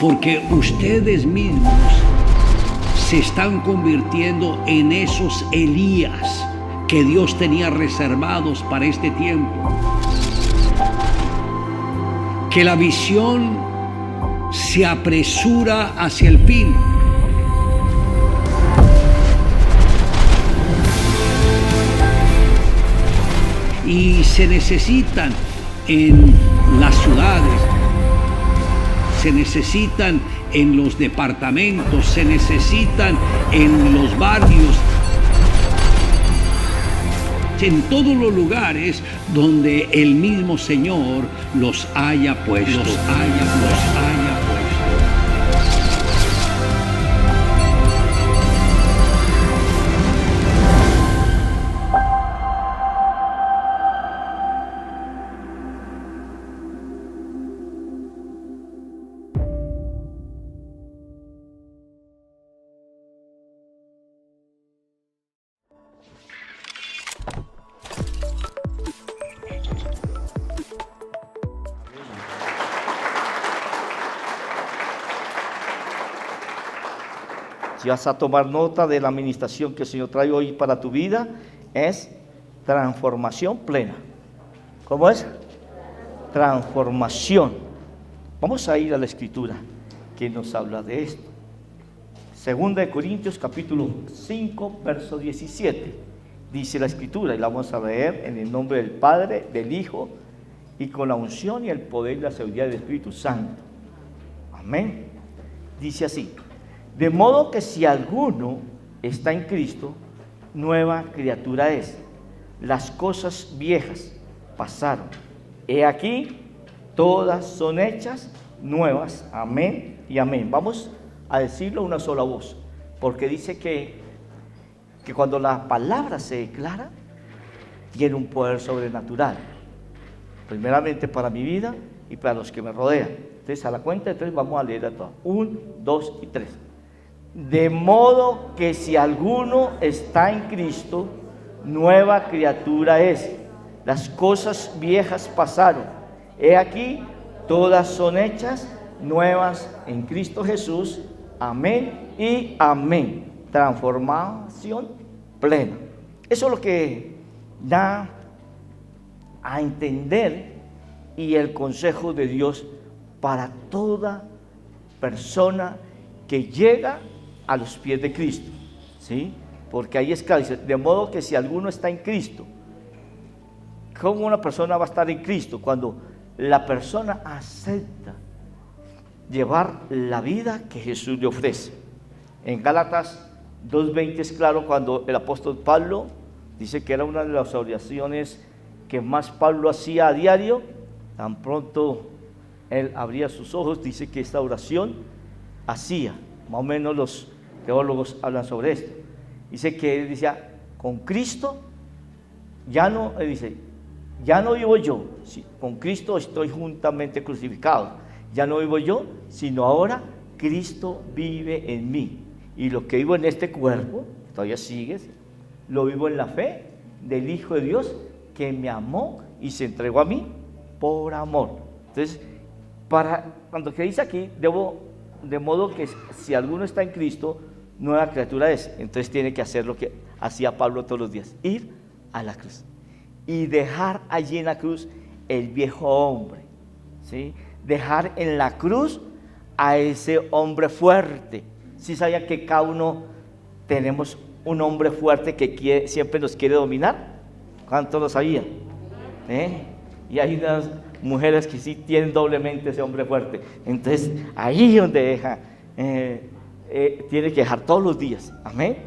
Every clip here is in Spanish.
porque ustedes mismos se están convirtiendo en esos Elías que Dios tenía reservados para este tiempo. Que la visión se apresura hacia el fin. Y se necesitan en las ciudades, se necesitan en los departamentos, se necesitan en los barrios, en todos los lugares donde el mismo Señor los haya puesto, los haya puesto. Si vas a tomar nota de la administración que el Señor trae hoy para tu vida, es transformación plena. ¿Cómo es? Transformación. Vamos a ir a la Escritura que nos habla de esto. Segunda de Corintios capítulo 5, verso 17. Dice la Escritura, y la vamos a leer en el nombre del Padre, del Hijo, y con la unción y el poder y la seguridad del Espíritu Santo. Amén. Dice así: de modo que si alguno está en Cristo, nueva criatura es. Las cosas viejas pasaron. He aquí, todas son hechas nuevas. Amén y amén. Vamos a decirlo una sola voz, porque dice que cuando la palabra se declara, tiene un poder sobrenatural. Primeramente para mi vida y para los que me rodean. Entonces, a la cuenta de tres vamos a leer a todos. 1, 2 y 3. De modo que si alguno está en Cristo, nueva criatura es. Las cosas viejas pasaron. He aquí, todas son hechas nuevas en Cristo Jesús. Amén y amén. Transformación plena. Eso es lo que da a entender y el consejo de Dios para toda persona que llega a los pies de Cristo, ¿sí? Porque ahí es claro, dice, de modo que si alguno está en Cristo. ¿Cómo una persona va a estar en Cristo? Cuando la persona acepta llevar la vida que Jesús le ofrece. En Gálatas 2:20 es claro cuando el apóstol Pablo dice que era una de las oraciones que más Pablo hacía a diario. Tan pronto él abría sus ojos, dice que esta oración hacía, más o menos los teólogos hablan sobre esto. Dice que él decía, con Cristo ya no vivo yo, con Cristo estoy juntamente crucificado. Ya no vivo yo, sino ahora Cristo vive en mí. Y lo que vivo en este cuerpo, todavía sigue, lo vivo en la fe del Hijo de Dios que me amó y se entregó a mí por amor. Entonces, cuando que dice aquí, de modo que si alguno está en Cristo, nueva criatura es. Entonces tiene que hacer lo que hacía Pablo todos los días, ir a la cruz y dejar allí en la cruz el viejo hombre, ¿sí? Dejar en la cruz a ese hombre fuerte. ¿Sí sabía que cada uno tenemos un hombre fuerte que siempre nos quiere dominar? ¿Cuántos lo sabían? Y hay unas mujeres que sí tienen doblemente ese hombre fuerte. Entonces ahí donde deja, tiene que dejar todos los días. Amén.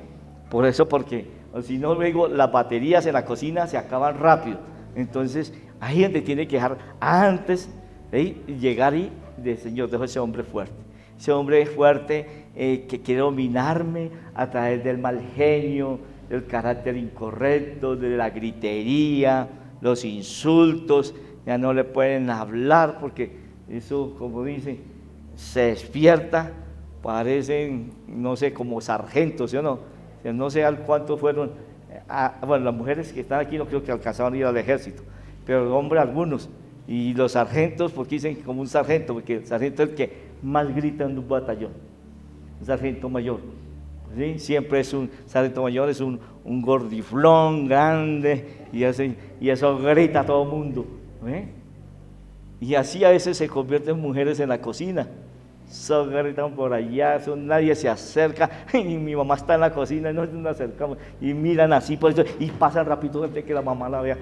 Por eso, porque si no, luego las baterías en la cocina se acaban rápido. Entonces ahí donde tiene que dejar antes de llegar y decir, Señor, dejo ese hombre fuerte. Ese hombre fuerte que quiere dominarme a través del mal genio, del carácter incorrecto, de la gritería, los insultos. Ya no le pueden hablar porque eso, como dicen, se despierta, parecen, no sé, como sargentos, ¿sí o no? No sé cuántos fueron, bueno, las mujeres que están aquí no creo que alcanzaban a ir al ejército, pero el hombre algunos, y los sargentos, porque dicen como un sargento, porque el sargento es el que más grita en un batallón? Un sargento mayor. ¿Sí? Siempre es un sargento mayor, es un gordiflón grande y eso grita a todo el mundo. Y así a veces se convierten mujeres en la cocina. Gritan por allá, nadie se acerca, y mi mamá está en la cocina y no nos acercamos, y miran así por eso, y pasan rápido antes que la mamá la vea.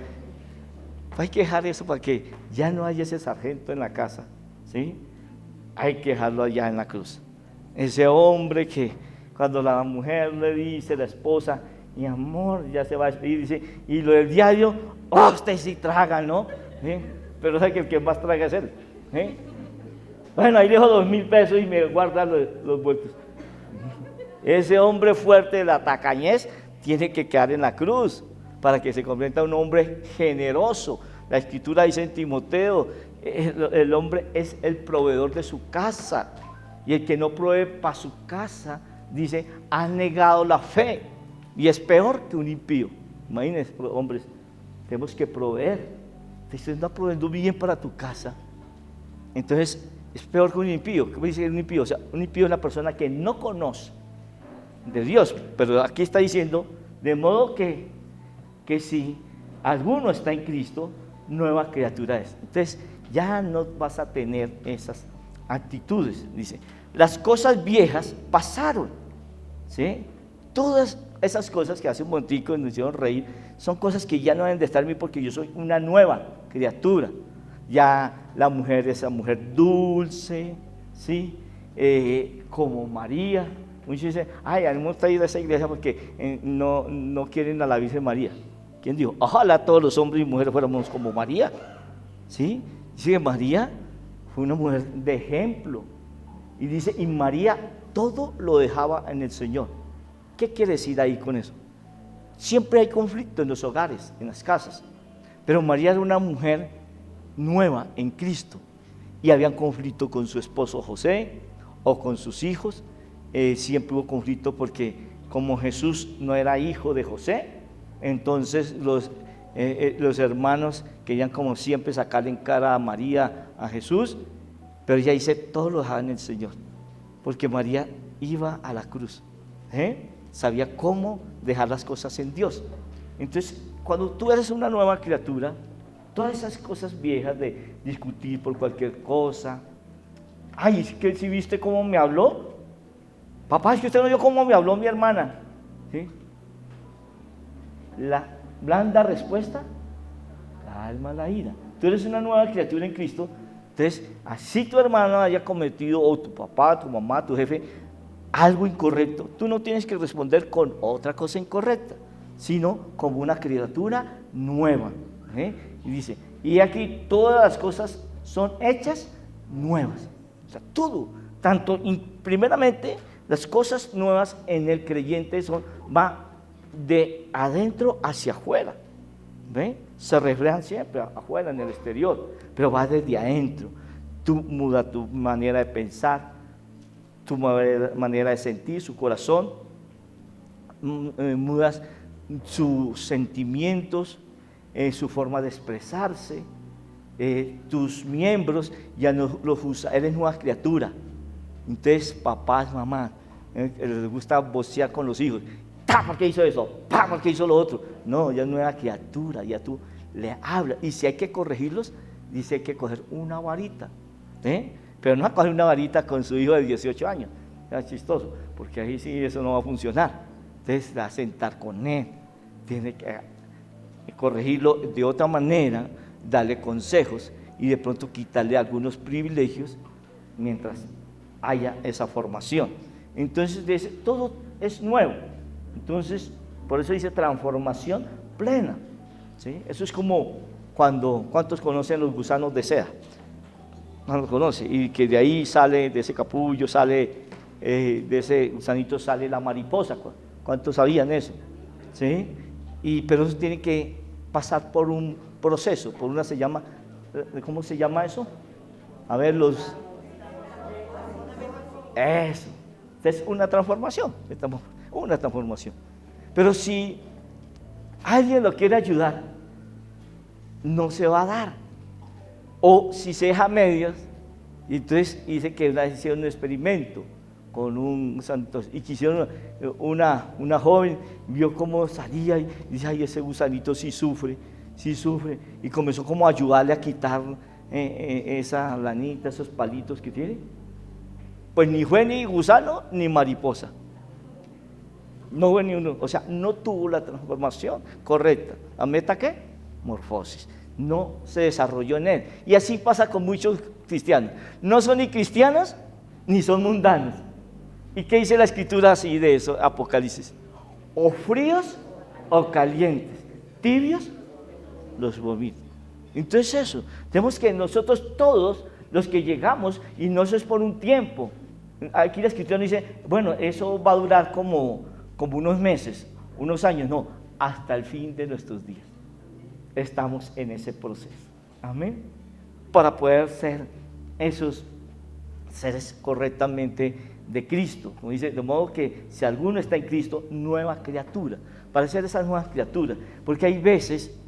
Hay que dejar eso para que ya no haya ese sargento en la casa, ¿sí? Hay que dejarlo allá en la cruz. Ese hombre que cuando la mujer le dice, la esposa, mi amor, ya se va a despedir, dice, y lo del diario, usted sí traga, ¿no? ¿Sí? Pero sabe que el que más traga es él. ¿Sí? Bueno, ahí dejo 2,000 pesos y me guarda los vueltos. Ese hombre fuerte de la tacañez tiene que quedar en la cruz para que se convierta en un hombre generoso. La Escritura dice en Timoteo, el hombre es el proveedor de su casa, y el que no provee para su casa, dice, ha negado la fe y es peor que un impío. Imagínense, hombres, tenemos que proveer. Te estás proveyendo bien para tu casa, entonces es peor que un impío. ¿Qué dice un impío? O sea, un impío es la persona que no conoce de Dios, pero aquí está diciendo, de modo que si alguno está en Cristo, nueva criatura es. Entonces ya no vas a tener esas actitudes. Dice, las cosas viejas pasaron, ¿sí? Todas esas cosas que hace un momentico nos hicieron reír, son cosas que ya no deben de estar en mí, porque yo soy una nueva criatura. Ya la mujer es esa mujer dulce, ¿sí? Como María. Muchos dicen, ay, hemos traído a esa iglesia porque no quieren a la Virgen María. ¿Quién dijo? Ojalá todos los hombres y mujeres fuéramos como María, ¿sí? Dice que María fue una mujer de ejemplo, y dice, y María todo lo dejaba en el Señor. ¿Qué quiere decir ahí con eso? Siempre hay conflicto en los hogares, en las casas, pero María era una mujer nueva en Cristo, y había conflicto con su esposo José o con sus hijos. Siempre hubo conflicto porque como Jesús no era hijo de José, entonces los hermanos querían como siempre sacarle en cara a María, a Jesús, pero ella dice, todo lo dejaba en el Señor, porque María iba a la cruz, sabía cómo dejar las cosas en Dios. Entonces, cuando tú eres una nueva criatura, todas esas cosas viejas de discutir por cualquier cosa, ay, es que si viste cómo me habló, papá, es que usted no vio cómo me habló mi hermana, ¿sí? La blanda respuesta calma la ira. Tú eres una nueva criatura en Cristo. Entonces, así tu hermano haya cometido, o tu papá, tu mamá, tu jefe, algo incorrecto, tú no tienes que responder con otra cosa incorrecta, sino como una criatura nueva. Y dice, y aquí todas las cosas son hechas nuevas. O sea, todo, tanto primeramente las cosas nuevas en el creyente va de adentro hacia afuera. Se reflejan siempre afuera, en el exterior, pero va desde adentro. Tú mudas tu manera de pensar, tu manera de sentir, su corazón, mudas sus sentimientos, su forma de expresarse, tus miembros ya no los usas, eres nueva criatura. Entonces, papás, mamás, les gusta vocear con los hijos. ¿Por qué hizo eso? ¿Por qué hizo lo otro? No, ya es nueva criatura, ya tú le hablas. Y si hay que corregirlos, dice, hay que coger una varita, pero no a coger una varita con su hijo de 18 años, es chistoso, porque ahí sí eso no va a funcionar. Entonces, va a sentar con él, tiene que corregirlo de otra manera, darle consejos y de pronto quitarle algunos privilegios mientras haya esa formación. Entonces, dice, todo es nuevo. Entonces, por eso dice transformación plena, ¿sí? Eso es como cuando, ¿cuántos conocen los gusanos de seda? No los conoce, y que de ahí sale, de ese capullo sale, de ese gusanito sale la mariposa. ¿Cuántos sabían eso? ¿Sí? Pero eso tiene que pasar por un proceso, por una se llama, ¿cómo se llama eso? A ver, eso. Es una transformación, una transformación. Pero si alguien lo quiere ayudar, no se va a dar. O si se deja a medias, Y entonces dice que una vez hicieron un experimento con un santo, y quisieron, una joven vio cómo salía y dice, ay, ese gusanito sí sufre, y comenzó como a ayudarle a quitar esa lanita, esos palitos que tiene. Pues ni fue ni gusano ni mariposa, no fue ni uno, o sea, no tuvo la transformación correcta. ¿La meta qué? Morfosis. No se desarrolló en él. Y así pasa con muchos cristianos. No son ni cristianos ni son mundanos. ¿Y qué dice la escritura así de eso? Apocalipsis. O fríos o calientes, tibios los vomito. Entonces eso, tenemos que nosotros todos los que llegamos, y no eso es por un tiempo. Aquí la escritura dice, bueno, eso va a durar como unos meses, unos años, no, hasta el fin de nuestros días. Estamos en ese proceso, amén, para poder ser esos seres correctamente de Cristo, como dice, de modo que si alguno está en Cristo, nueva criatura, para ser esas nuevas criaturas, porque hay veces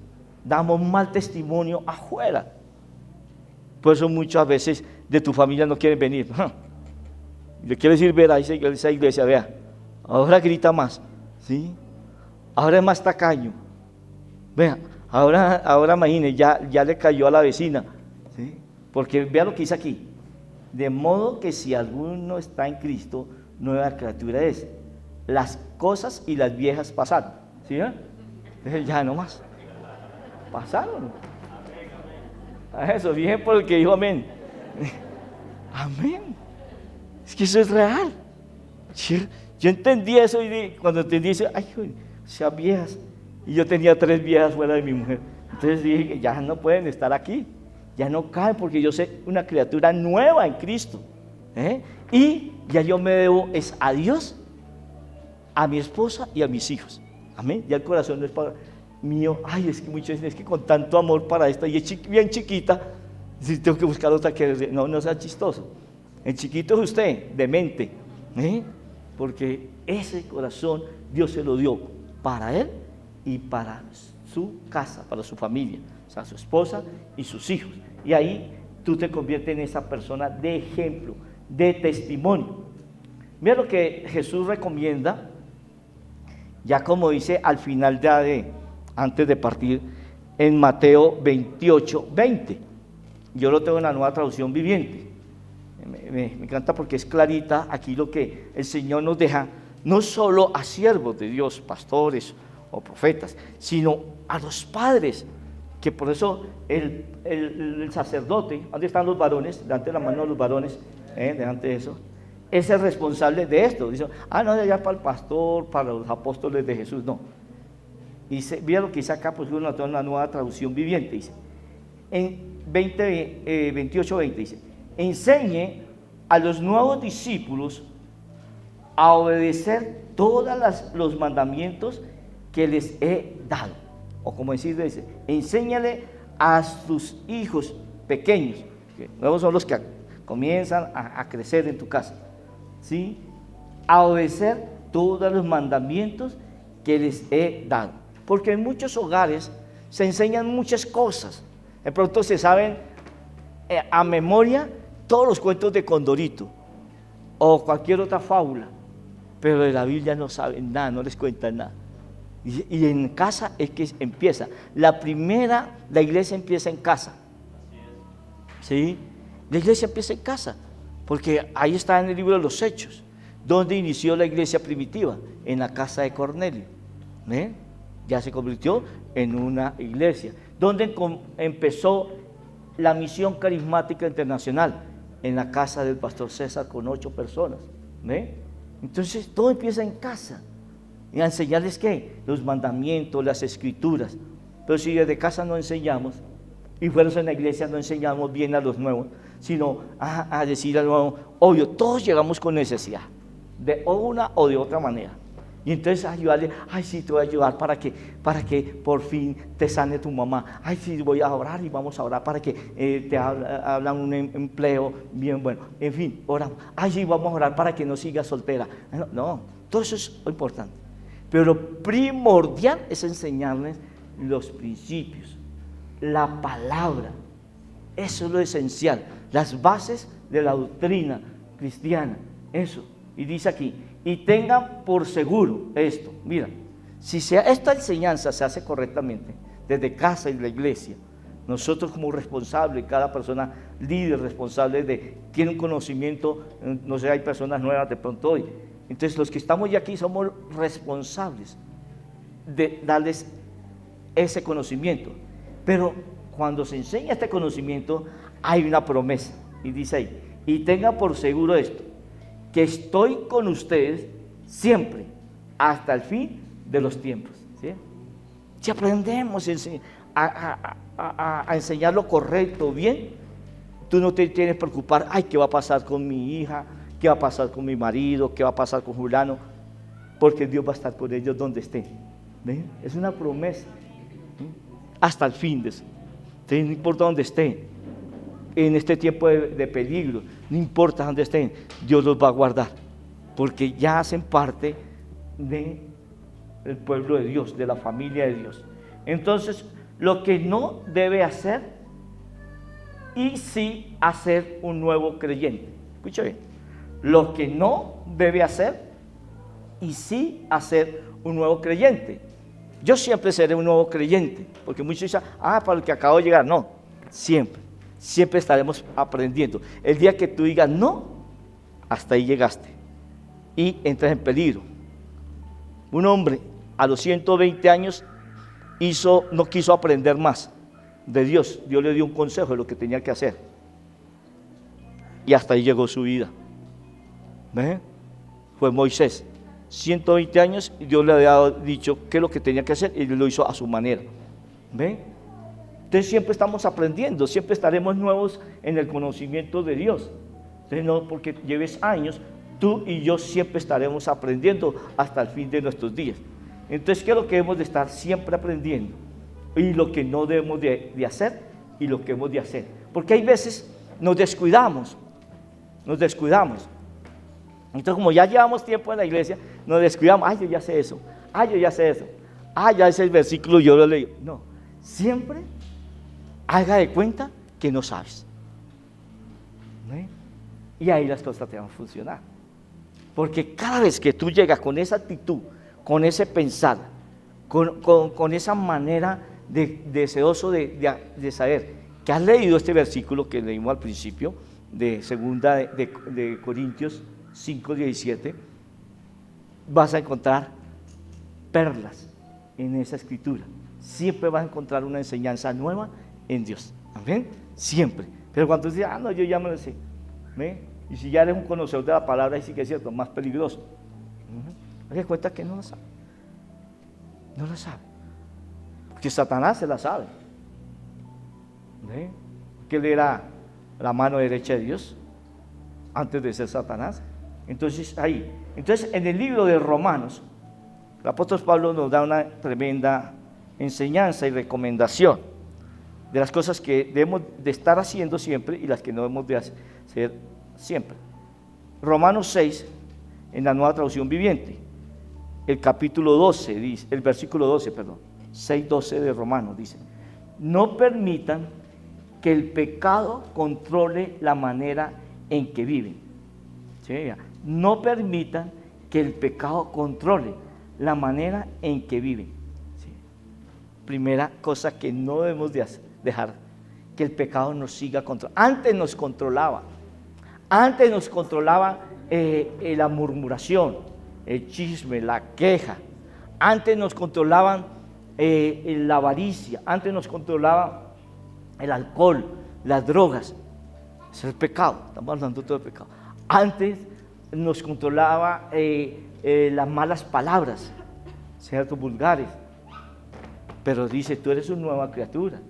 damos mal testimonio afuera, por eso muchas veces de tu familia no quieren venir, le quieres ir a ver a esa iglesia, vea, ahora grita más, ¿sí? Ahora es más tacaño, vea, ahora imagine, ya le cayó a la vecina, ¿sí? Porque vea lo que dice aquí, de modo que si alguno está en Cristo, nueva criatura es. Las cosas y las viejas pasaron, ¿sí? Ya no más, pasaron. A eso, bien por el que dijo amén. Amén. Es que eso es real. Yo entendí eso y cuando entendí eso, ay, sean viejas. Y yo tenía 3 viejas fuera de mi mujer. Entonces dije que ya no pueden estar aquí, ya no caen, porque yo soy una criatura nueva en Cristo. Y ya yo me debo es a Dios, a mi esposa y a mis hijos. Amén. Ya el corazón no es para mío. Ay, es que muchos dicen, es que con tanto amor para esta, y es bien chiquita, si tengo que buscar otra que no sea chistoso. El chiquito es usted, de mente, porque ese corazón Dios se lo dio para él y para su casa, para su familia, o sea, su esposa y sus hijos. Y ahí tú te conviertes en esa persona de ejemplo, de testimonio. Mira lo que Jesús recomienda, ya como dice al final antes de partir, en Mateo 28:20. Yo lo tengo en la Nueva Traducción Viviente. Me encanta porque es clarita aquí lo que el Señor nos deja, no solo a siervos de Dios, pastores o profetas, sino a los padres, que por eso el sacerdote, ¿dónde están los varones? Delante de la mano de los varones, delante de eso, es el responsable de esto. Dice, no, de allá para el pastor, para los apóstoles de Jesús, no. Dice, mira lo que dice acá, pues uno en la Nueva Traducción Viviente, dice, en 28:20 dice, enseñe a los nuevos discípulos a obedecer todos los mandamientos que les he dado. O como dice, enséñale a tus hijos pequeños, que nuevos son los que comienzan a crecer en tu casa, ¿sí? A obedecer todos los mandamientos que les he dado. Porque en muchos hogares se enseñan muchas cosas. De pronto se saben a memoria todos los cuentos de Condorito o cualquier otra fábula, pero de la Biblia no saben nada, no les cuentan nada. Y en casa es que empieza. La iglesia empieza en casa. ¿Sí? La iglesia empieza en casa, porque ahí está en el libro de los Hechos, donde inició la iglesia primitiva, en la casa de Cornelio. Ya se convirtió en una iglesia, donde empezó la misión carismática internacional, en la casa del pastor César con 8 personas. Entonces todo empieza en casa, y a enseñarles ¿qué? Los mandamientos, las escrituras. Pero si desde casa no enseñamos, y fuera en la iglesia no enseñamos bien a los nuevos, sino a decir al nuevo, obvio, todos llegamos con necesidad, de una o de otra manera. Y entonces ayudarle, ay sí, te voy a ayudar para que por fin te sane tu mamá. Ay sí, voy a orar y vamos a orar para que te hablan un empleo bien bueno. En fin, oramos. Ay sí, vamos a orar para que no sigas soltera. No, todo eso es importante. Pero primordial es enseñarles los principios, la palabra. Eso es lo esencial, las bases de la doctrina cristiana. Eso. Y dice aquí, y tengan por seguro esto. Mira, si esta enseñanza se hace correctamente, desde casa y la iglesia, nosotros como responsables, cada persona líder responsable tiene un conocimiento, no sé, hay personas nuevas de pronto hoy. Entonces los que estamos ya aquí somos responsables de darles ese conocimiento. Pero cuando se enseña este conocimiento hay una promesa. Y dice ahí, y tengan por seguro esto, que estoy con ustedes siempre, hasta el fin de los tiempos. ¿Sí? Si aprendemos a enseñar lo correcto, bien, tú no te tienes que preocupar, ay, ¿qué va a pasar con mi hija? ¿Qué va a pasar con mi marido? ¿Qué va a pasar con Julano? Porque Dios va a estar con ellos donde estén. ¿Ven? Es una promesa. Hasta el fin de eso. Entonces, no importa dónde estén, en este tiempo de peligro, no importa dónde estén, Dios los va a guardar, porque ya hacen parte del pueblo de Dios, de la familia de Dios. Entonces, lo que no debe hacer y sí hacer un nuevo creyente. Escucha bien, lo que no debe hacer y sí hacer un nuevo creyente. Yo siempre seré un nuevo creyente, porque muchos dicen, para el que acabo de llegar. No, siempre estaremos aprendiendo. El día que tú digas no, hasta ahí llegaste y entras en peligro. Un hombre a los 120 años no quiso aprender más de Dios. Dios le dio un consejo de lo que tenía que hacer y hasta ahí llegó su vida. ¿Ven? Fue Moisés, 120 años, y Dios le había dicho qué es lo que tenía que hacer y lo hizo a su manera. ¿Ven? Entonces siempre estamos aprendiendo, siempre estaremos nuevos en el conocimiento de Dios. Entonces no porque lleves años, tú y yo siempre estaremos aprendiendo hasta el fin de nuestros días. Entonces, ¿qué es lo que debemos de estar siempre aprendiendo? Y lo que no debemos de hacer y lo que hemos de hacer. Porque hay veces nos descuidamos. Entonces, como ya llevamos tiempo en la iglesia, nos descuidamos. Yo ya sé eso. Yo ya sé eso. Ya ese versículo yo lo leí. No, siempre haga de cuenta que no sabes. ¿Sí? Y ahí las cosas te van a funcionar. Porque cada vez que tú llegas con esa actitud, con ese pensar, con esa manera deseoso de saber que has leído este versículo que leímos al principio, de segunda de Corintios 5:17, vas a encontrar perlas en esa escritura. Siempre vas a encontrar una enseñanza nueva en Dios. Amén. Siempre. Pero cuando dices, no, yo ya me lo sé. ¿Ven? Y si ya eres un conocedor de la palabra, ahí sí que es cierto, más peligroso. Hay cuenta que no la sabe. No la sabe. Porque Satanás se la sabe. ¿Ven? Que él era la mano derecha de Dios antes de ser Satanás. Entonces, Entonces, en el libro de Romanos, el apóstol Pablo nos da una tremenda enseñanza y recomendación de las cosas que debemos de estar haciendo siempre y las que no debemos de hacer siempre. Romanos 6, en la Nueva Traducción Viviente, el capítulo 12, dice, el versículo 12, 6:12 de Romanos, dice: no permitan que el pecado controle la manera en que viven. ¿Sí? No permitan que el pecado controle la manera en que viven. ¿Sí? Primera cosa que no debemos de dejar, que el pecado nos siga controlando. Antes nos controlaba la murmuración, el chisme, la queja. Antes nos controlaban la avaricia, antes nos controlaba el alcohol, las drogas. Es el pecado, estamos hablando de todo el pecado. Antes nos controlaba las malas palabras, ciertos vulgares. Pero dice, tú eres una nueva criatura,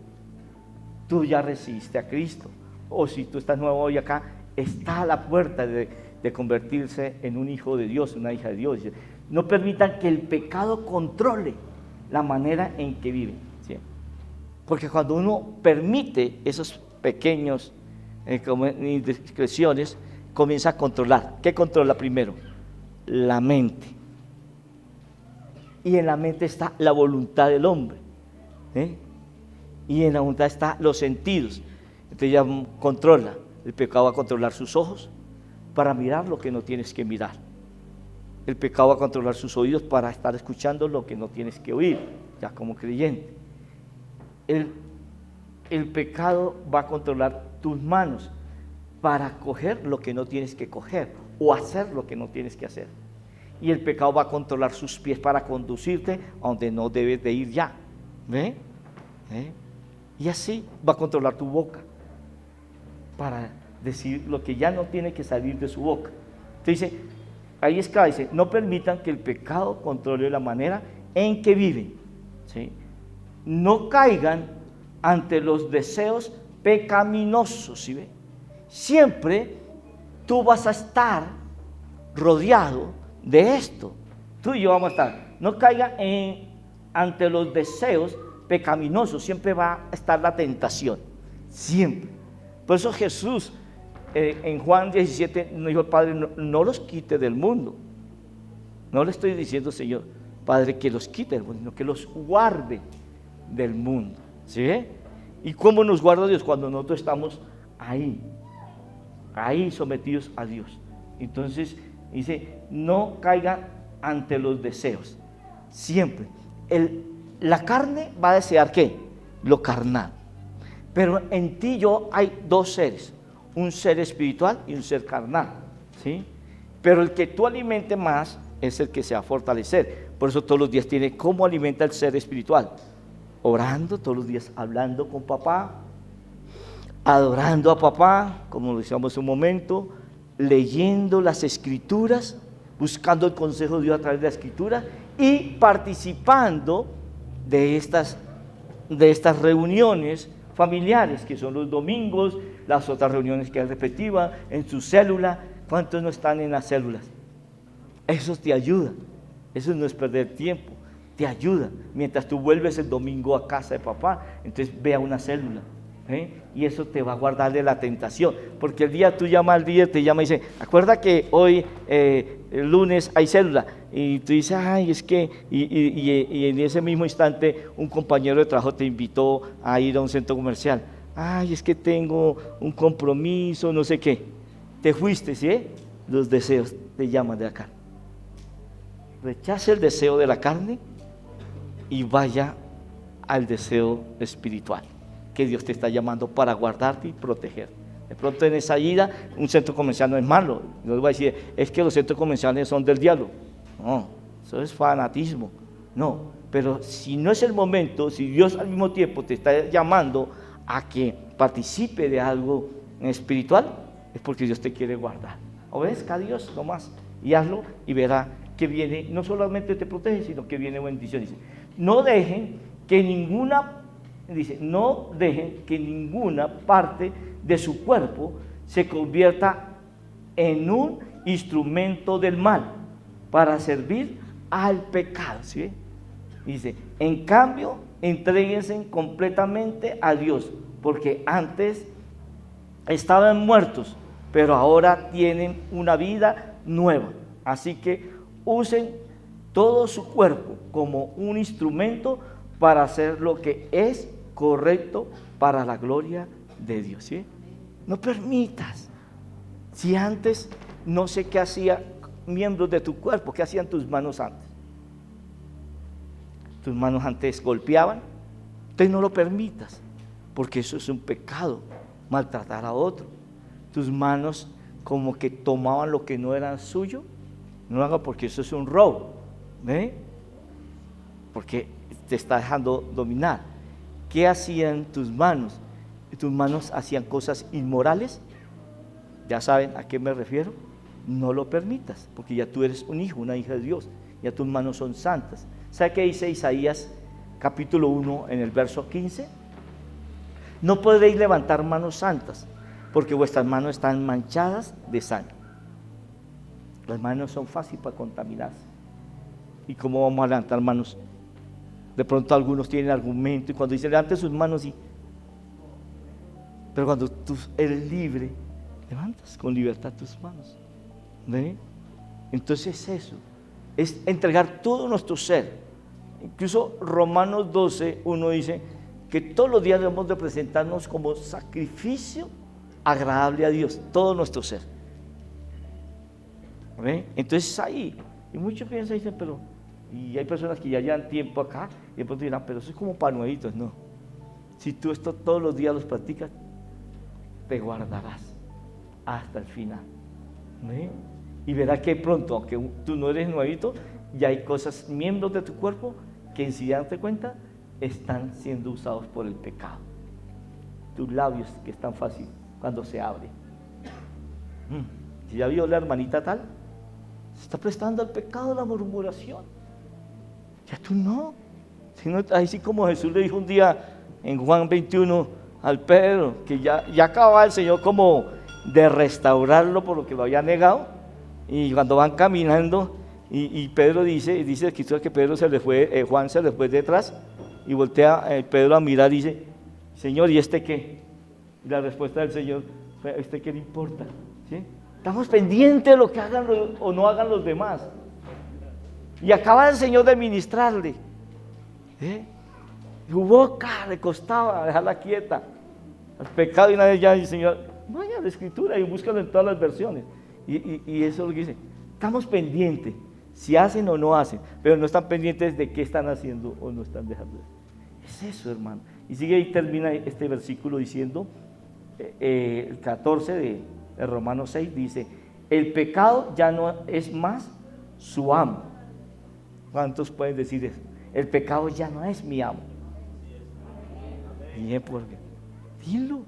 tú ya recibiste a Cristo, o si tú estás nuevo hoy acá, está a la puerta de convertirse en un hijo de Dios, una hija de Dios. No permitan que el pecado controle la manera en que viven. ¿Sí? Porque cuando uno permite esos pequeños indiscreciones, comienza a controlar. ¿Qué controla primero? La mente. Y en la mente está la voluntad del hombre. Y en la voluntad están los sentidos. Entonces ya controla El pecado va a controlar sus ojos para mirar lo que no tienes que mirar. El pecado va a controlar sus oídos para estar escuchando lo que no tienes que oír, ya como creyente. El pecado va a controlar tus manos para coger lo que no tienes que coger o hacer lo que no tienes que hacer. Y el pecado va a controlar sus pies para conducirte a donde no debes de ir ya. ¿Ve? Y así va a controlar tu boca para decir lo que ya no tiene que salir de su boca. Entonces dice, ahí es claro, dice, no permitan que el pecado controle la manera en que viven, ¿sí? No caigan ante los deseos pecaminosos, ¿sí ve? Siempre tú vas a estar rodeado de esto. Tú y yo vamos a estar. No caiga ante los deseos pecaminosos. Siempre va a estar la tentación. Siempre. Por eso Jesús en Juan 17 nos dijo: Padre, no los quite del mundo. No le estoy diciendo, Señor, Padre, que los quite del mundo, sino que los guarde del mundo. ¿Sí ve? ¿Y cómo nos guarda Dios? Cuando nosotros estamos ahí sometidos a Dios. Entonces dice, no caigan ante los deseos. Siempre. La carne va a desear ¿qué? Lo carnal. Pero en ti yo hay dos seres, un ser espiritual y un ser carnal, ¿sí? Pero el que tú alimentes más es el que se va a fortalecer. Por eso todos los días tiene cómo alimenta el ser espiritual. Orando todos los días, hablando con papá, adorando a papá, como lo decíamos un momento, leyendo las escrituras, buscando el consejo de Dios a través de la escritura y participando de estas reuniones familiares, que son los domingos, las otras reuniones que él repetía en su célula. ¿Cuántos no están en las células? Eso te ayuda, eso no es perder tiempo, te ayuda. Mientras tú vuelves el domingo a casa de papá, entonces ve a una célula, y eso te va a guardar de la tentación, porque el día tú llamas al líder, te llama y dice, acuerda que hoy el lunes hay célula, y tú dices, ay, es que, y en ese mismo instante un compañero de trabajo te invitó a ir a un centro comercial, ay, es que tengo un compromiso, no sé qué, te fuiste, ¿sí? Los deseos te llaman de acá. Rechace el deseo de la carne y vaya al deseo espiritual, que Dios te está llamando para guardarte y proteger. De pronto en esa ida, un centro comercial no es malo. No les voy a decir, es que los centros comerciales son del diablo. No, eso es fanatismo. No, pero si no es el momento, si Dios al mismo tiempo te está llamando a que participe de algo espiritual, es porque Dios te quiere guardar. Obedezca a Dios nomás y hazlo y verá que viene, no solamente te protege, sino que viene bendición. Dice, no dejen que ninguna parte de su cuerpo se convierta en un instrumento del mal para servir al pecado, ¿sí? Dice, en cambio, entréguense completamente a Dios, porque antes estaban muertos, pero ahora tienen una vida nueva. Así que usen todo su cuerpo como un instrumento para hacer lo que es correcto para la gloria de Dios, ¿sí? No permitas. Si antes, no sé qué hacían miembros de tu cuerpo, ¿qué hacían tus manos antes? Tus manos antes golpeaban, entonces no lo permitas, porque eso es un pecado, maltratar a otro. Tus manos como que tomaban lo que no era suyo, no lo hagas porque eso es un robo, ¿ve? Porque te está dejando dominar. ¿Qué hacían tus manos? ¿Tus manos hacían cosas inmorales? Ya saben a qué me refiero. No lo permitas, porque ya tú eres un hijo, una hija de Dios, ya tus manos son santas. ¿Sabe qué dice Isaías capítulo 1 en el verso 15? No podréis levantar manos santas, porque vuestras manos están manchadas de sangre. Las manos son fáciles para contaminarse. ¿Y cómo vamos a levantar manos? De pronto algunos tienen argumento y cuando dicen levante sus manos, sí. Pero cuando tú eres libre, levantas con libertad tus manos. ¿Ve? Entonces eso es entregar todo nuestro ser. Incluso Romanos 12, 1 dice que todos los días debemos de presentarnos como sacrificio agradable a Dios, todo nuestro ser. ¿Ve? Entonces ahí, y muchos piensan y dicen, pero, y hay personas que ya llevan tiempo acá, y de pronto dirán, pero eso es como para nuevitos. No, si tú esto todos los días los practicas, te guardarás hasta el final. ¿Ve? Y verás que pronto, aunque tú no eres nuevito, ya hay cosas, miembros de tu cuerpo, que sin darte cuenta, están siendo usados por el pecado. Tus labios, que es tan fácil cuando se abre. Si ya vio la hermanita tal, se está prestando al pecado, la murmuración. Ya tú no. Sino, así como Jesús le dijo un día en Juan 21 al Pedro, que ya acababa el Señor como de restaurarlo por lo que lo había negado, y cuando van caminando, y Pedro dice la escritura que Pedro se le fue, Juan se le fue detrás, y voltea Pedro a mirar y dice, Señor, ¿y este qué? Y la respuesta del Señor fue, ¿este qué le importa? ¿Sí? Estamos pendientes de lo que hagan o no hagan los demás. Y acaba el Señor de ministrarle. Su boca le costaba dejarla quieta al pecado, y una vez ya el Señor, vaya a la escritura y búscalo en todas las versiones. Y eso es lo que dice. Estamos pendientes, si hacen o no hacen, pero no están pendientes de qué están haciendo o no están dejando. Es eso, hermano. Y sigue y termina este versículo diciendo, el 14 de Romanos 6 dice, el pecado ya no es más su amo. ¿Cuántos pueden decir eso? El pecado ya no es mi amo. Bien, porque dilo.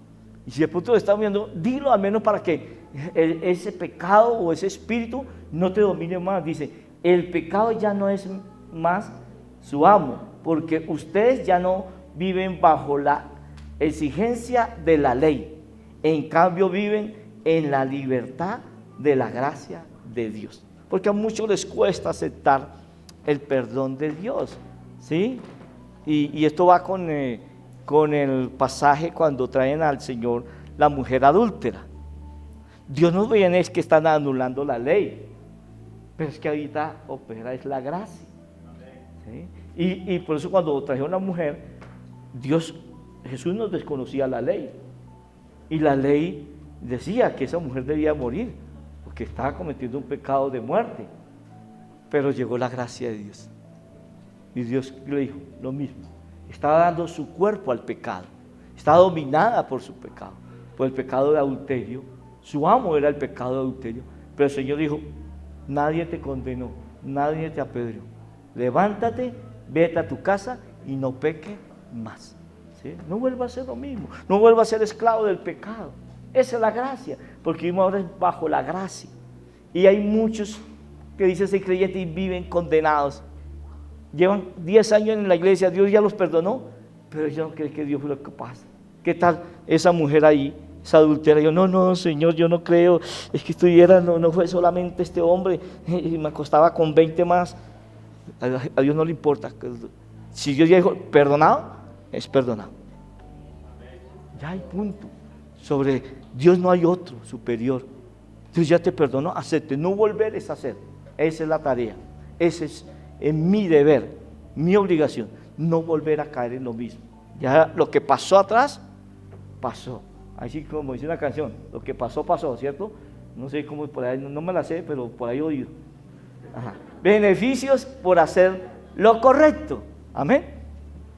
Y si de pronto lo estás viendo, dilo al menos para que ese pecado o ese espíritu no te domine más. Dice, el pecado ya no es más su amo, porque ustedes ya no viven bajo la exigencia de la ley, en cambio viven en la libertad de la gracia de Dios, porque a muchos les cuesta aceptar el perdón de Dios, ¿sí? Y esto va con el pasaje cuando traen al Señor la mujer adúltera. Dios no viene es que están anulando la ley, pero es que ahorita opera es la gracia, ¿sí? Y por eso cuando trajeron a la mujer, Jesús no desconocía la ley, y la ley decía que esa mujer debía morir porque estaba cometiendo un pecado de muerte, pero llegó la gracia de Dios, y Dios le dijo lo mismo. Estaba dando su cuerpo al pecado, estaba dominada por su pecado, por el pecado de adulterio. Su amo era el pecado de adulterio, pero el Señor dijo, nadie te condenó, nadie te apedreó, levántate, vete a tu casa y no peque más, ¿sí? No vuelva a hacer lo mismo, no vuelva a ser esclavo del pecado. Esa es la gracia, porque vivimos ahora bajo la gracia, y hay muchos que dicen ser creyentes y viven condenados. Llevan 10 años en la iglesia, Dios ya los perdonó, pero ellos no creen que Dios fue lo capaz. ¿Qué tal esa mujer ahí, esa adultera? Yo, no, Señor, yo no creo, es que no fue solamente este hombre, y me acostaba con 20 más. A Dios no le importa. Si Dios ya dijo, perdonado, es perdonado. Ya hay punto. Sobre Dios no hay otro superior. Dios ya te perdonó, acepte. No volver es hacer. Esa es la tarea. Ese es mi deber, mi obligación. No volver a caer en lo mismo. Ya lo que pasó atrás, pasó. Así como dice una canción, lo que pasó, pasó, ¿cierto? No sé cómo, por ahí, no me la sé, pero por ahí he oído. Ajá. Beneficios por hacer lo correcto. Amén.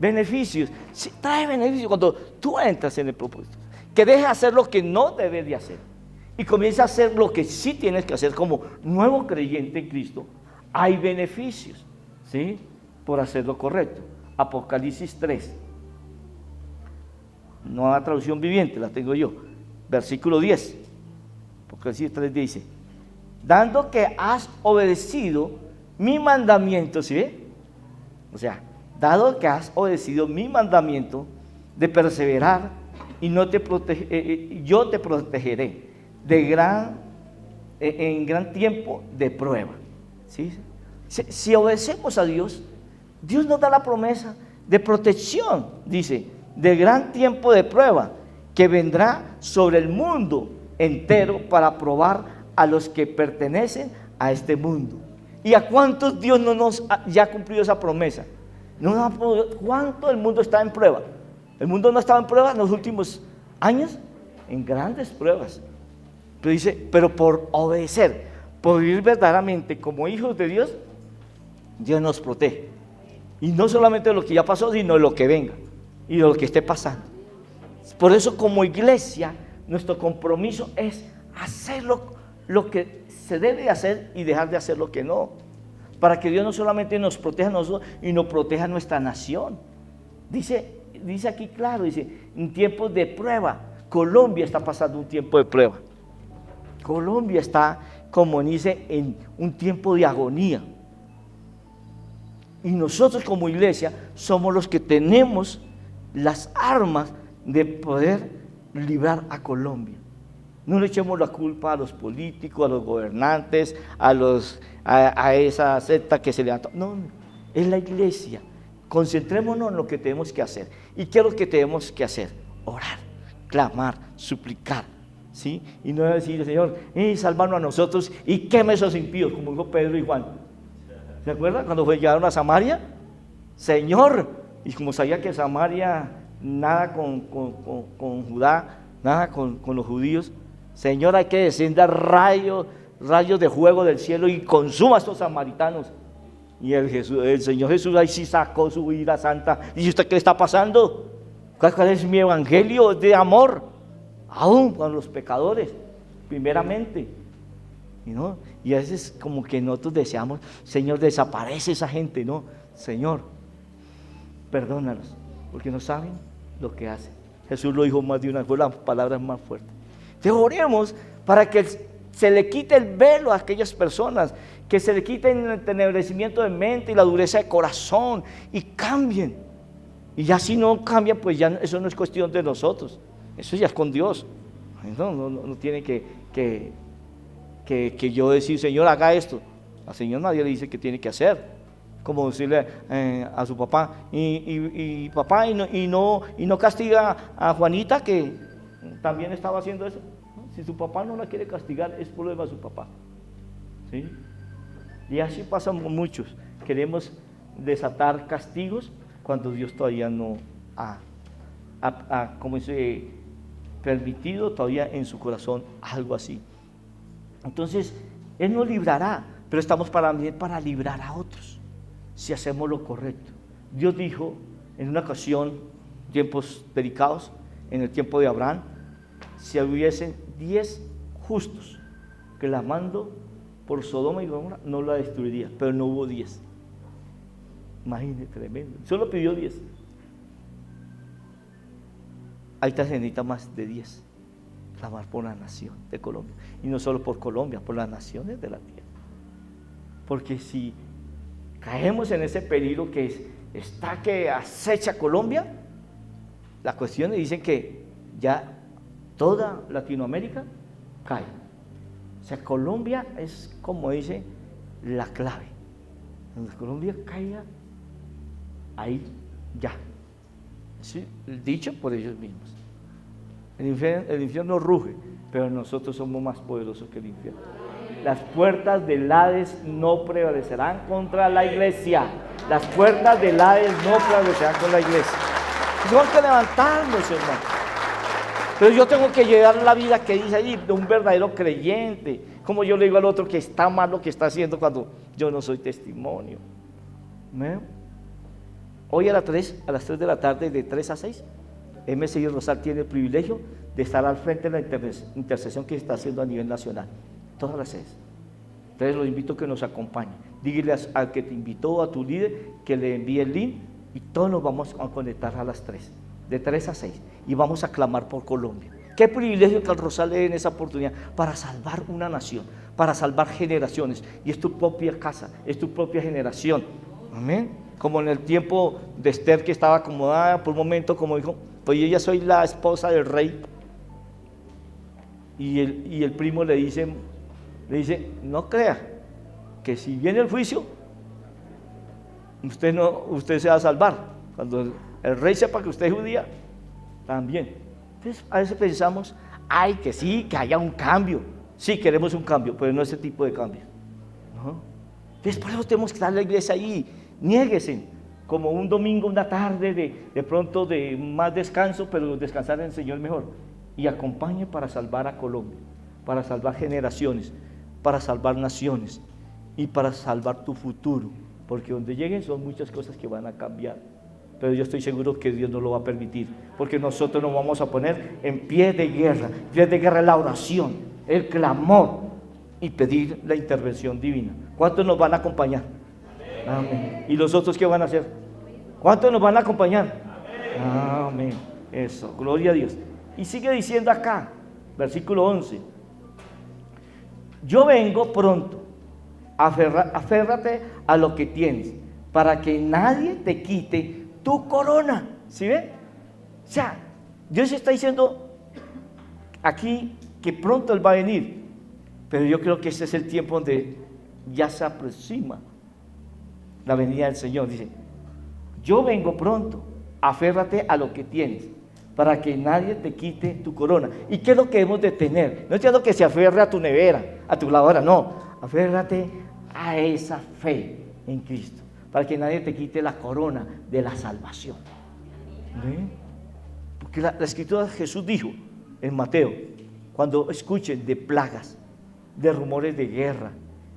Beneficios. Sí, trae beneficios cuando tú entras en el propósito. Que dejes de hacer lo que no debes de hacer y comienza a hacer lo que sí tienes que hacer como nuevo creyente en Cristo. Hay beneficios, ¿sí? Por hacer lo correcto. Apocalipsis 3. Nueva traducción viviente, la tengo yo. Versículo 10. Apocalipsis 3 dice, dando que has obedecido mi mandamiento, ¿sí ve? O sea, dado que has obedecido mi mandamiento de perseverar y yo te protegeré en gran tiempo de prueba, ¿sí? Si obedecemos a Dios, Dios nos da la promesa de protección, dice, de gran tiempo de prueba que vendrá sobre el mundo entero para probar a los que pertenecen a este mundo. ¿Y a cuántos Dios no nos ya ha cumplido esa promesa? ¿Cuánto el mundo está en prueba? ¿El mundo no estaba en prueba en los últimos años? en grandes pruebas. Pero dice, pero por obedecer, por vivir verdaderamente como hijos de Dios, Dios nos protege. Y no solamente de lo que ya pasó, sino de lo que venga y de lo que esté pasando. Por eso, como iglesia, nuestro compromiso es hacer lo que se debe hacer y dejar de hacer lo que no. Para que Dios no solamente nos proteja a nosotros, y nos proteja a nuestra nación. Dice aquí claro, dice, en tiempos de prueba, Colombia está pasando un tiempo de prueba. Colombia está, como dice, en un tiempo de agonía. Y nosotros como iglesia somos los que tenemos las armas de poder librar a Colombia. No le echemos la culpa a los políticos, a los gobernantes, a esa secta que se levantó. No, es la iglesia. Concentrémonos en lo que tenemos que hacer. ¿Y qué es lo que tenemos que hacer? Orar, clamar, suplicar, ¿sí? Y no decir, Señor, salvarnos a nosotros y queme esos impíos, como dijo Pedro y Juan. ¿Se acuerdan cuando llegaron a Samaria? Señor, y como sabía que Samaria nada con Judá, nada con los judíos, Señor, hay que descender rayos de fuego del cielo y consuma a estos samaritanos. Y el Señor Jesús ahí sí sacó su ira santa. ¿Y usted qué le está pasando? ¿Cuál es mi evangelio de amor? Aún con los pecadores, primeramente. Y a veces como que nosotros deseamos, Señor, desaparece esa gente, ¿no? Señor, perdónalos, porque no saben lo que hacen. Jesús lo dijo más de una vez, fue las palabras más fuertes. Entonces oremos para que se le quite el velo a aquellas personas, que se le quite el entenebrecimiento de mente y la dureza de corazón y cambien. Y ya si no cambian, pues ya eso no es cuestión de nosotros, eso ya es con Dios. No tiene que yo decir, Señor, haga esto. Al Señor nadie le dice que tiene que hacer. Como decirle a su papá, y papá, y no castiga a Juanita, que también estaba haciendo eso. Si su papá no la quiere castigar, es problema de su papá, ¿sí? Y así pasan muchos. Queremos desatar castigos cuando Dios todavía no ha como dice, permitido todavía en su corazón algo así. Entonces, Él nos librará, pero estamos para librar a otros, si hacemos lo correcto. Dios dijo en una ocasión, tiempos delicados, en el tiempo de Abraham, si hubiesen 10 justos clamando por Sodoma y Gomorra, no la destruiría, pero no hubo 10. Imagínate, tremendo. Solo pidió 10. Ahí se necesita más de 10. Clamar por la nación de Colombia. Y no solo por Colombia, por las naciones de la tierra. Porque si caemos en ese peligro que acecha Colombia, la cuestión dicen que ya toda Latinoamérica cae. O sea, Colombia es, como dice, la clave. Donde Colombia caiga, ahí ya. Es dicho por ellos mismos. El infierno ruge, pero nosotros somos más poderosos que el infierno. Las puertas del Hades no prevalecerán contra la iglesia. Las puertas del Hades no prevalecerán contra la iglesia. Tenemos que levantarnos, hermano. Pero yo tengo que llevar la vida que dice allí de un verdadero creyente. Como yo le digo al otro que está mal lo que está haciendo cuando yo no soy testimonio. ¿Me? Hoy a las 3 de la tarde, de 3 a 6, MSI Rosal tiene el privilegio de estar al frente de la intercesión que se está haciendo a nivel nacional. Todas las 6. Entonces los invito a que nos acompañen. Dígale al que te invitó, a tu líder, que le envíe el link y todos nos vamos a conectar a las 3, de 3 a 6, y vamos a clamar por Colombia. Qué privilegio que al Rosal le den esa oportunidad para salvar una nación, para salvar generaciones, y es tu propia casa, es tu propia generación. Amén. Como en el tiempo de Esther, que estaba acomodada por un momento, como dijo, pues yo ya soy la esposa del rey, y el primo le dice, no crea que si viene el juicio, usted se va a salvar. Cuando el rey sepa que usted es judía, también. Entonces a veces pensamos, que sí, que haya un cambio. Sí, queremos un cambio, pero no ese tipo de cambio, ¿no? Entonces por eso tenemos que estar en la iglesia ahí. Niéguese, como un domingo, una tarde de pronto de más descanso, pero descansar en el Señor mejor. y acompañe para salvar a Colombia, para salvar generaciones, para salvar naciones y para salvar tu futuro, porque donde lleguen son muchas cosas que van a cambiar, pero yo estoy seguro que Dios no lo va a permitir, porque nosotros nos vamos a poner en pie de guerra. Pie de guerra es la oración, el clamor y pedir la intervención divina. ¿Cuántos nos van a acompañar? Amén. ¿Y los otros qué van a hacer? ¿Cuántos nos van a acompañar? Amén. Eso, gloria a Dios. Y sigue diciendo acá, versículo 11: yo vengo pronto, aférrate a lo que tienes, para que nadie te quite tu corona. ¿Sí ve? O sea, Dios está diciendo aquí que pronto Él va a venir, pero yo creo que ese es el tiempo donde ya se aproxima la venida del Señor. Dice, yo vengo pronto, aférrate a lo que tienes, para que nadie te quite tu corona. ¿Y qué es lo que debemos de tener? No entiendo que se aferre a tu nevera, a tu lavadora, no, aférrate a esa fe en Cristo, para que nadie te quite la corona de la salvación. ¿Ven? Porque la Escritura, Jesús dijo en Mateo, cuando escuchen de plagas, de rumores de guerra,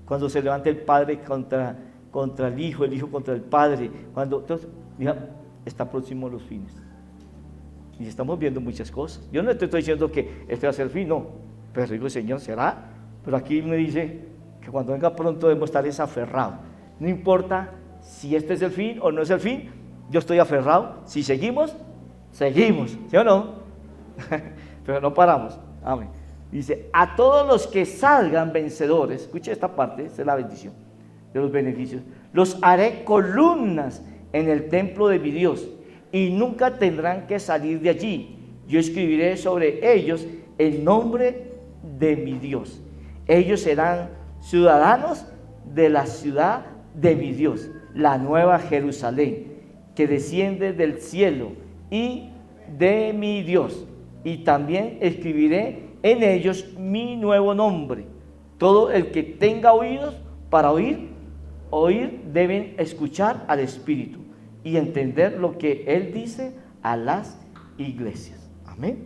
cuando se levante el padre contra el hijo contra el padre, cuando entonces, mira, está próximo los fines. Y estamos viendo muchas cosas. Yo no te estoy diciendo que este va a ser el fin, no. Pero digo, Señor, ¿será? Pero aquí me dice que cuando venga pronto debemos estar desaferrados. No importa si este es el fin o no es el fin, yo estoy aferrado. Si seguimos, seguimos, ¿sí o no? Pero no paramos. Amén. Dice, a todos los que salgan vencedores, escuche esta parte, esta es la bendición de los beneficios, los haré columnas en el templo de mi Dios, y nunca tendrán que salir de allí. Yo escribiré sobre ellos el nombre de mi Dios. Ellos serán ciudadanos de la ciudad de mi Dios, la nueva Jerusalén, que desciende del cielo, y de mi Dios. Y también escribiré en ellos mi nuevo nombre. Todo el que tenga oídos para oír deben escuchar al Espíritu y entender lo que Él dice a las iglesias. Amén.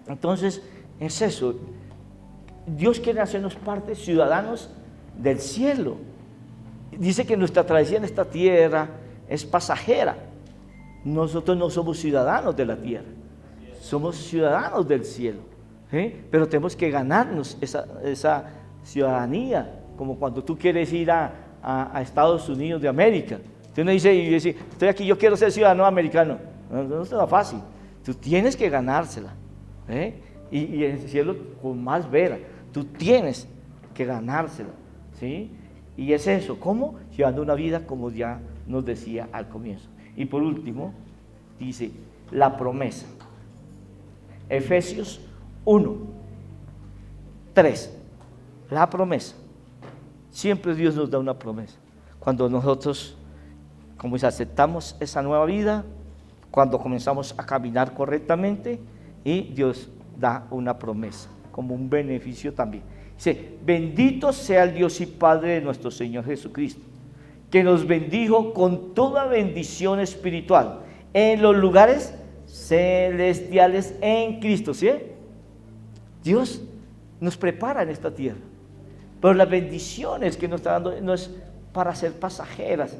Entonces, es eso. Dios quiere hacernos parte, ciudadanos del cielo. Dice que nuestra travesía en esta tierra es pasajera. Nosotros no somos ciudadanos de la tierra, somos ciudadanos del cielo. Pero tenemos que ganarnos esa ciudadanía, como cuando tú quieres ir a Estados Unidos de América. Tú no dices, estoy aquí, yo quiero ser ciudadano americano. No es tan fácil. Tú tienes que ganársela. Y en el cielo con más vera. Tú tienes que ganársela. ¿Sí? Y es eso. ¿Cómo? Llevando una vida como ya nos decía al comienzo. Y por último, dice la promesa. Efesios 1:3. La promesa. Siempre Dios nos da una promesa. Cuando nosotros, como dice, aceptamos esa nueva vida, cuando comenzamos a caminar correctamente, y Dios da una promesa, como un beneficio también. Dice, bendito sea el Dios y Padre de nuestro Señor Jesucristo, que nos bendijo con toda bendición espiritual en los lugares celestiales en Cristo. ¿Sí? Dios nos prepara en esta tierra, pero las bendiciones que nos está dando no es para ser pasajeras.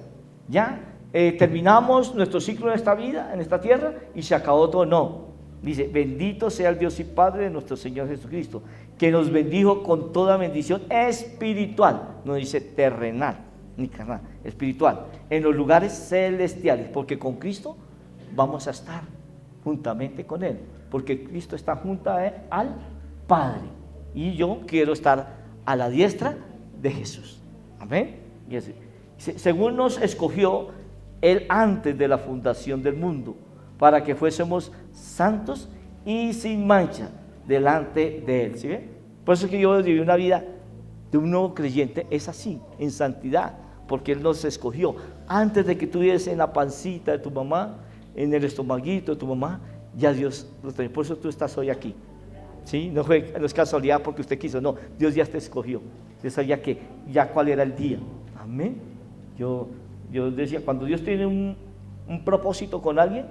Ya terminamos nuestro ciclo en esta vida, en esta tierra, y se acabó todo. No, dice, bendito sea el Dios y Padre de nuestro Señor Jesucristo, que nos bendijo con toda bendición espiritual. No dice terrenal ni carnal, espiritual, en los lugares celestiales, porque con Cristo vamos a estar juntamente con Él, porque Cristo está junto al Padre, y yo quiero estar a la diestra de Jesús. Amén. Y así, según nos escogió Él antes de la fundación del mundo, para que fuésemos santos y sin mancha delante de Él. ¿Sí ve? Por eso es que yo viví una vida de un nuevo creyente, es así, en santidad, porque Él nos escogió antes de que estuvieras en la pancita de tu mamá, en el estomaguito de tu mamá. Ya Dios lo tenía. Por eso tú estás hoy aquí. ¿Sí? No es casualidad porque usted quiso, no, Dios ya te escogió. Dios sabía que ya cuál era el día. Amén. Yo decía, cuando Dios tiene un propósito con alguien,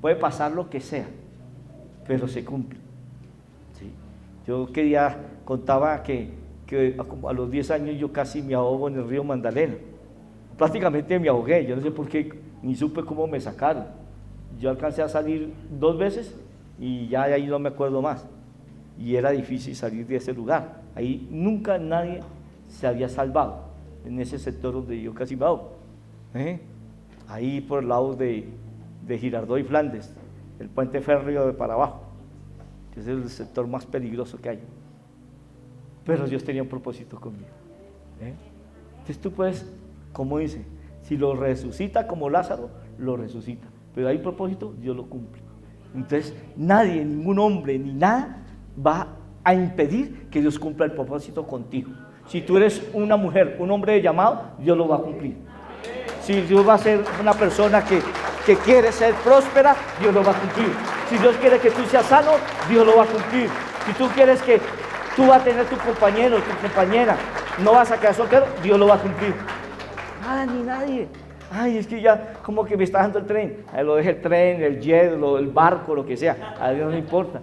puede pasar lo que sea, pero se cumple. ¿Sí? Yo contaba que a los 10 años yo casi me ahogo en el río Magdalena. Prácticamente me ahogué, yo no sé por qué, ni supe cómo me sacaron. Yo alcancé a salir 2 veces y ya de ahí no me acuerdo más. Y era difícil salir de ese lugar. Ahí nunca nadie se había salvado, en ese sector donde yo casi me ahogo. Ahí por el lado de Girardot y Flandes, el puente férreo de para abajo. Ese es el sector más peligroso que hay. Pero Dios tenía un propósito conmigo. Entonces tú puedes, como dice, si lo resucita como Lázaro, lo resucita. Pero hay un propósito, Dios lo cumple. Entonces nadie, ningún hombre, ni nada va a impedir que Dios cumpla el propósito contigo. Si tú eres una mujer, un hombre de llamado, Dios lo va a cumplir. Si Dios va a ser una persona que quiere ser próspera, Dios lo va a cumplir. Si Dios quiere que tú seas sano, Dios lo va a cumplir. Si tú quieres que tú vas a tener tu compañero, tu compañera, no vas a quedar soltero, Dios lo va a cumplir. Nada ni nadie. Ay, es que ya como que me está dando el tren. Lo deje el tren, el jet, el barco, lo que sea. A Dios no le importa.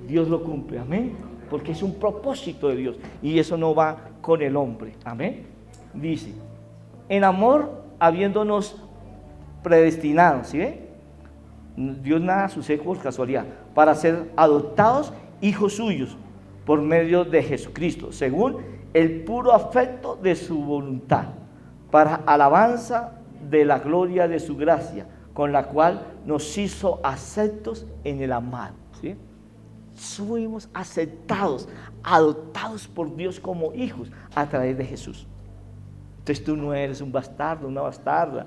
Dios lo cumple, amén. Porque es un propósito de Dios. Y eso no va con el hombre, amén. Dice, en amor, habiéndonos predestinados, ¿sí ve? Dios nada sucede por casualidad, para ser adoptados hijos suyos por medio de Jesucristo, según el puro afecto de su voluntad, para alabanza de la gloria de su gracia, con la cual nos hizo aceptos en el amado, ¿sí? Fuimos aceptados, adoptados por Dios como hijos a través de Jesús. Entonces tú no eres un bastardo, una bastarda.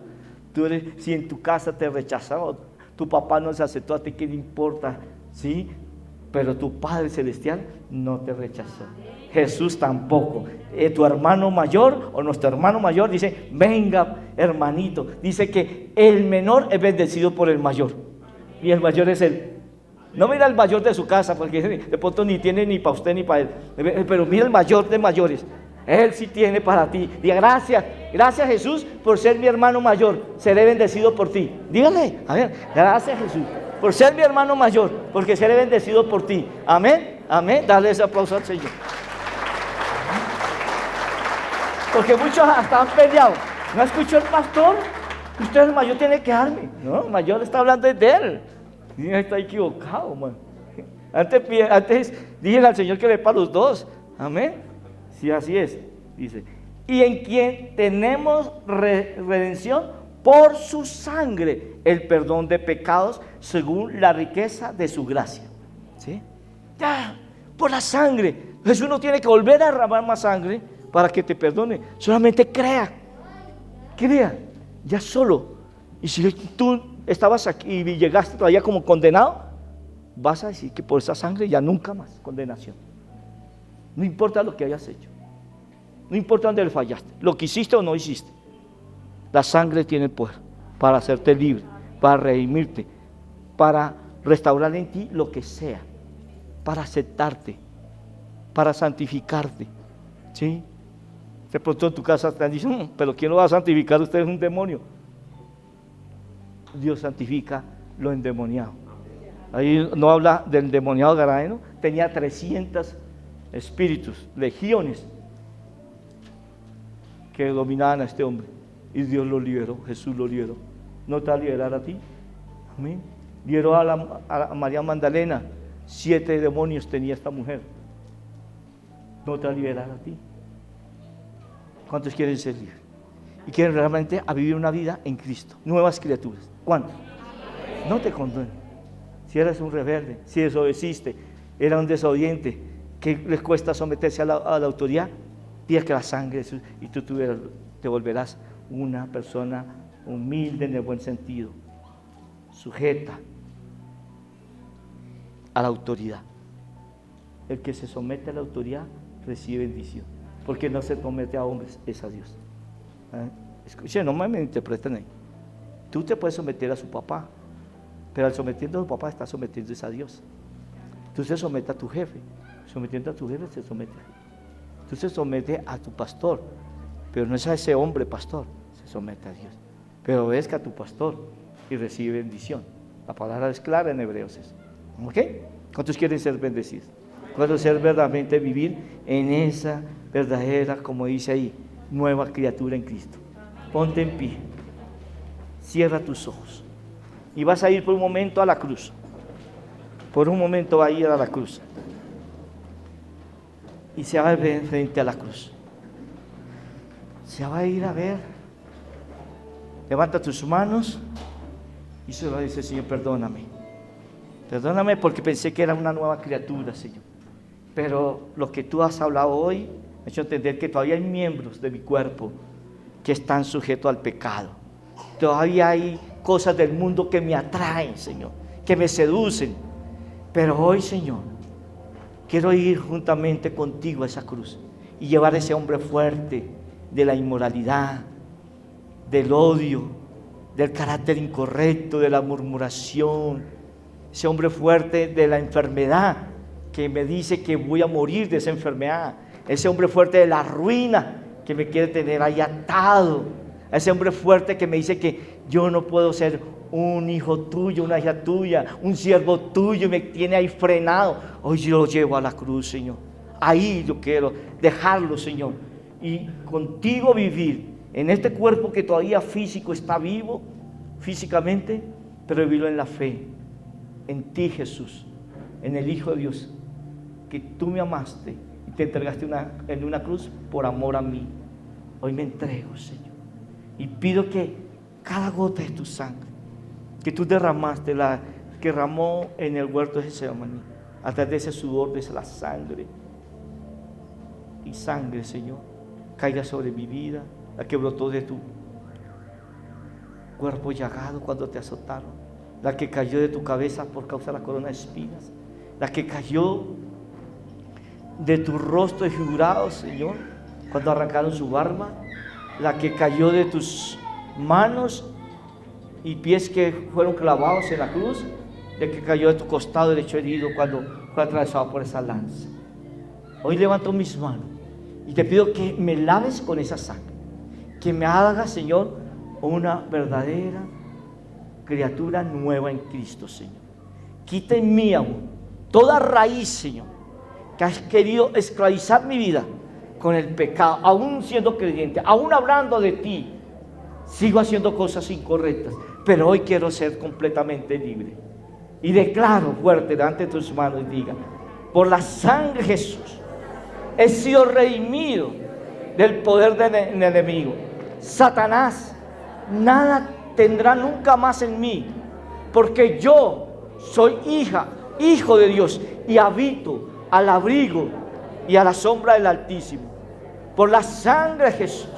Tú eres, si en tu casa te rechazaron, tu papá no se aceptó, a ti qué le importa, ¿sí? Pero tu Padre Celestial no te rechazó. Jesús tampoco. Tu hermano mayor o nuestro hermano mayor dice, venga hermanito. Dice que el menor es bendecido por el mayor. Y el mayor es él. No mira el mayor de su casa, porque de pronto ni tiene ni para usted ni para él. Pero mira el mayor de mayores. Él sí tiene para ti. Diga gracias, gracias Jesús por ser mi hermano mayor. Seré bendecido por ti. Dígale, a ver, gracias Jesús por ser mi hermano mayor, porque seré bendecido por ti. Amén, amén. Dale ese aplauso al Señor. Porque muchos hasta han peleado. ¿No escuchó el pastor? Usted el mayor tiene que darme. No, el mayor está hablando de él. Y está equivocado, man. Antes dije al Señor que le para los dos. Amén. Sí, así es, dice, y en quien tenemos redención por su sangre, el perdón de pecados según la riqueza de su gracia. ¿Sí? Ya, por la sangre. Jesús no tiene que volver a derramar más sangre para que te perdone. Solamente crea, ya solo. Y si tú estabas aquí y llegaste todavía como condenado, vas a decir que por esa sangre ya nunca más condenación. No importa lo que hayas hecho, no importa dónde le fallaste, lo que hiciste o no hiciste, la sangre tiene el poder para hacerte libre, para redimirte, para restaurar en ti lo que sea, para aceptarte, para santificarte, ¿sí? De pronto en tu casa te dicen, pero ¿quién lo va a santificar? Usted es un demonio. Dios santifica lo endemoniado. Ahí no habla del endemoniado gadareno, tenía 300 espíritus, legiones que dominaban a este hombre, y Dios lo liberó, Jesús lo liberó. ¿No te va a liberar a ti? Amén. Liberó a María Magdalena, 7 demonios tenía esta mujer. ¿No te va a liberar a ti? ¿Cuántos quieren ser libres? Y quieren realmente a vivir una vida en Cristo, nuevas criaturas. ¿Cuántos? No te condenes. Si eres un rebelde, si desobedeciste, era un desobediente, que les cuesta someterse a la autoridad, diga que la sangre de Jesús, y tú te volverás una persona humilde en el buen sentido, sujeta a la autoridad. El que se somete a la autoridad recibe bendición, porque no se somete a hombres, es a Dios. Escuchen, no me interpreten ahí. Tú te puedes someter a su papá, pero al sometiendo a su papá estás sometiéndose a Dios. Tú se sometes a tu jefe, sometiendo a tu jefe se somete a Dios. Tú se somete a tu pastor, pero no es a ese hombre pastor, se somete a Dios. Pero obedezca a tu pastor y recibe bendición. La palabra es clara en Hebreos. ¿Ok? ¿Cuántos quieren ser bendecidos? ¿Cuántos ser verdaderamente vivir en esa verdadera, como dice ahí, nueva criatura en Cristo? Ponte en pie, cierra tus ojos y vas a ir por un momento a la cruz. Por un momento va a ir a la cruz y se va a ver frente a la cruz. Se va a ir a ver. Levanta tus manos y se va a decir: Señor, perdóname. Perdóname porque pensé que era una nueva criatura, Señor. Pero lo que tú has hablado hoy me ha hecho entender que todavía hay miembros de mi cuerpo que están sujetos al pecado. Todavía hay cosas del mundo que me atraen, Señor, que me seducen. Pero hoy, Señor, quiero ir juntamente contigo a esa cruz y llevar a ese hombre fuerte de la inmoralidad, del odio, del carácter incorrecto, de la murmuración, ese hombre fuerte de la enfermedad que me dice que voy a morir de esa enfermedad, ese hombre fuerte de la ruina que me quiere tener ahí atado, ese hombre fuerte que me dice que yo no puedo ser un hijo tuyo, una hija tuya, un siervo tuyo, y me tiene ahí frenado. Hoy yo lo llevo a la cruz, Señor. Ahí yo quiero dejarlo, Señor, y contigo vivir en este cuerpo que todavía físico está vivo, físicamente, pero vivirlo en la fe, en ti, Jesús, en el Hijo de Dios, que tú me amaste y te entregaste en una cruz por amor a mí. Hoy me entrego, Señor, y pido que cada gota de tu sangre que tú derramaste, la que derramó en el huerto de Getsemaní, a través de ese sudor, de esa sangre, y sangre, Señor, caiga sobre mi vida, la que brotó de tu cuerpo llagado cuando te azotaron, la que cayó de tu cabeza por causa de la corona de espinas, la que cayó de tu rostro desfigurado, Señor, cuando arrancaron su barba, la que cayó de tus manos y pies que fueron clavados en la cruz, la que cayó de tu costado derecho herido cuando fue atravesado por esa lanza. Hoy levanto mis manos y te pido que me laves con esa sangre, que me hagas, Señor, una verdadera criatura nueva en Cristo, Señor. Quita en mí aún toda raíz, Señor, que has querido esclavizar mi vida con el pecado, aún siendo creyente, aún hablando de ti, sigo haciendo cosas incorrectas, pero hoy quiero ser completamente libre. Y declaro fuerte delante de tus manos y diga: por la sangre de Jesús he sido redimido del poder del enemigo. Satanás nada tendrá nunca más en mí, porque yo soy hijo de Dios, y habito al abrigo y a la sombra del Altísimo. Por la sangre de Jesús,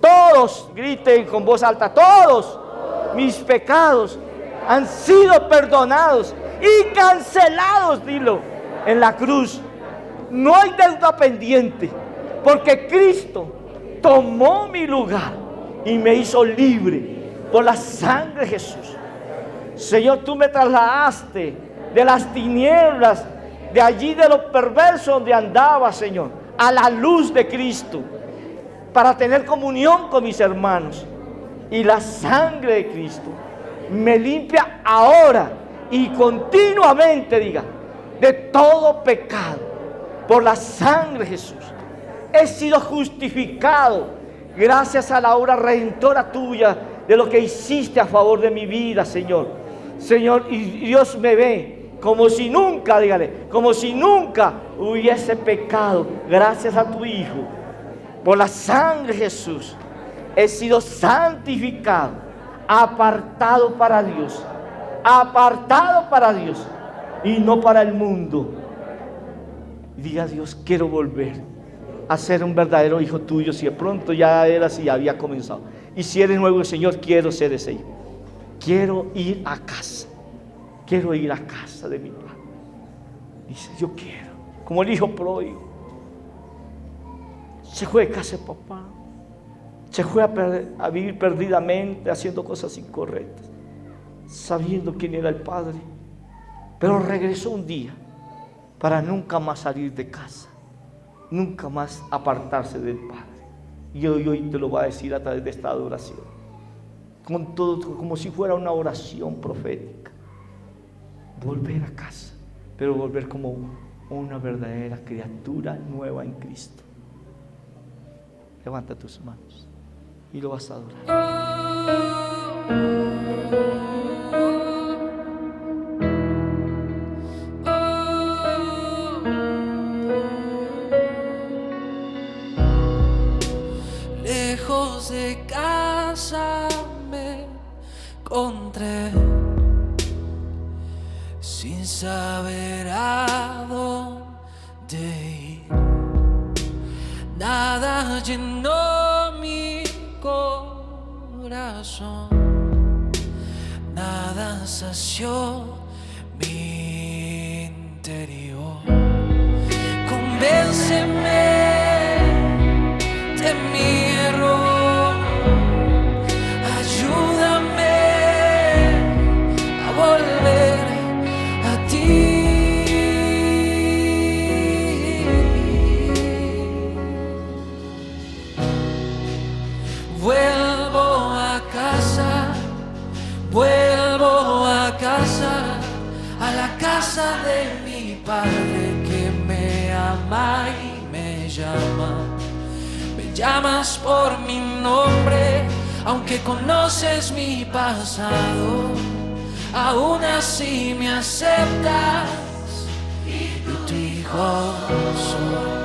todos griten con voz alta: todos mis pecados han sido perdonados y cancelados, dilo, en la cruz. No hay deuda pendiente, porque Cristo tomó mi lugar y me hizo libre por la sangre de Jesús. Señor, tú me trasladaste de las tinieblas, de allí de lo perverso donde andaba, Señor, a la luz de Cristo, para tener comunión con mis hermanos. Y la sangre de Cristo me limpia ahora y continuamente, diga, de todo pecado. Por la sangre de Jesús he sido justificado gracias a la obra redentora tuya, de lo que hiciste a favor de mi vida, Señor. Señor, y Dios me ve como si nunca, dígale, como si nunca hubiese pecado, gracias a tu Hijo. Por la sangre de Jesús he sido santificado, apartado para Dios, y no para el mundo. Diga: Dios, quiero volver a ser un verdadero hijo tuyo. Si de pronto ya eras y había comenzado, y si eres nuevo, Señor, quiero ser ese hijo. Quiero ir a casa, quiero ir a casa de mi Padre. Dice: yo quiero, como el hijo pródigo, se fue de casa de papá, se fue a vivir perdidamente, haciendo cosas incorrectas, sabiendo quién era el Padre, pero regresó un día para nunca más salir de casa, nunca más apartarse del Padre. Y hoy te lo va a decir a través de esta adoración, con todo, como si fuera una oración profética. Volver a casa, pero volver como una verdadera criatura nueva en Cristo. Levanta tus manos y lo vas a adorar. Lejos de casa me encontré, sin saber a dónde ir. Nada llenó mi corazón, nada sació mi interior. Convénceme de mi error, ayúdame a volver a ti. Vuelvo a casa, a la casa de mi Padre que me ama y me llama. Me llamas por mi nombre, aunque conoces mi pasado, aún así me aceptas y tu hijo soy.